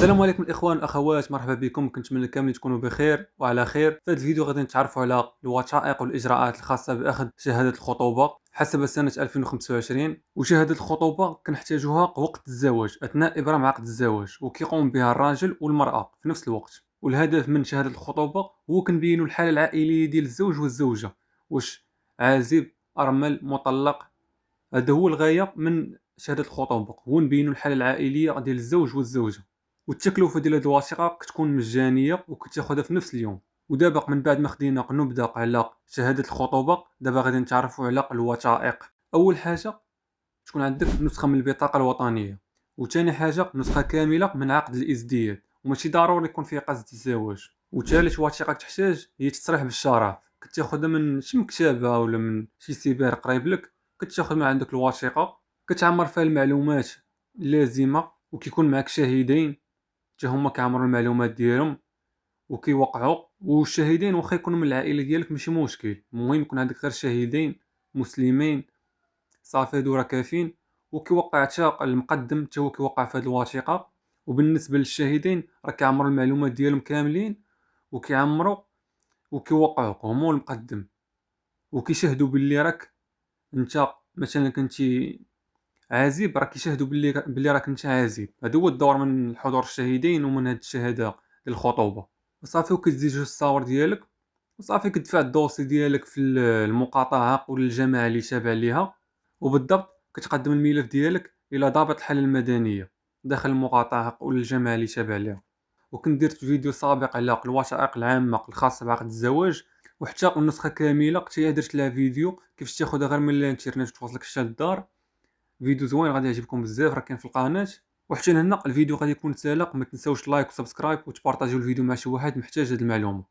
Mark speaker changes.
Speaker 1: السلام عليكم الاخوان والاخوات، مرحبا بكم. كنتمنى كاملين تكونوا بخير وعلى خير. في هذا الفيديو غادي نتعرفوا على الوثائق والاجراءات الخاصه باخذ شهاده الخطوبه حسب سنه 2025. وشهاده الخطوبه كنحتاجوها وقت الزواج اثناء ابرام عقد الزواج، وكيقوم بها الراجل والمراه في نفس الوقت. والهدف من شهاده الخطوبه هو كنبينوا الحاله العائليه ديال الزوج والزوجه، واش عازب، ارمل، مطلق. هذا هو الغايه من شهاده الخطوبه، هو نبينوا الحاله العائليه ديال الزوج والزوجه. والتكلفه ديال هاد الوثيقه كتكون مجانيه وكتاخذها في نفس اليوم. ودابا من بعد ما خدينا نبدا على شهاده الخطوبه، دابا غادي نتعرفوا على الوثائق. اول حاجه تكون عندك نسخه من البطاقه الوطنيه، وثاني حاجه نسخه كامله من عقد الازدياد، وماشي ضروري يكون فيه قصد الزواج. وثالث وثيقه تحتاج هي تصريح بالشرف، كتاخذها من شي مكتبه ولا من شي سيبر قريب لك. كتاخذ من عندك الوثيقه، كتعمر فيها المعلومات اللازمه، وكيكون معك شاهدين حتى هما كيعمروا المعلومات ديالهم وكيوقعوا. والشاهدين واخا يكونوا من العائله ديالك ماشي مشكل، المهم يكون عندك غير شاهدين مسلمين، صافي هادو راه كافيين. وكيوقع حتى المقدم حتى هو كيوقع في هذه الوثيقه. وبالنسبه للشاهدين راه كيعمروا المعلومات ديالهم كاملين، وكيعمروا وكيوقعوا هما والمقدم، وكيشهدوا باللي راك انت مثلا كنتي عازب، راه كيشهدوا باللي راك انت عازب. هذا هو الدور من حضور الشاهدين ومن هذه الشهاده ديال الخطوبه. وصافي وكتزيد جوج الصور ديالك، وصافي كتدفع الدوسي ديالك في المقاطعه ولا الجماعه اللي تابع ليها. وبالضبط كتقدم الملف ديالك الى ضابط الحاله المدنيه داخل المقاطعه ولا الجماعه اللي تابع ليها. وكنت درت فيديو سابق على الوثائق العامه الخاصه بعقد الزواج، وحتى النسخه كامله حتى درت لها فيديو كيفاش تاخذها غير من الانترنت وتوصلك حتى للدار. فيديو زوين غادي يعجبكم بزاف، راه كاين في القناه. وحتى هنا الفيديو غادي يكون سالق، ما تنساوش لايك وسبسكرايب وتبارطاجيو الفيديو مع شي واحد محتاج هذه المعلومه.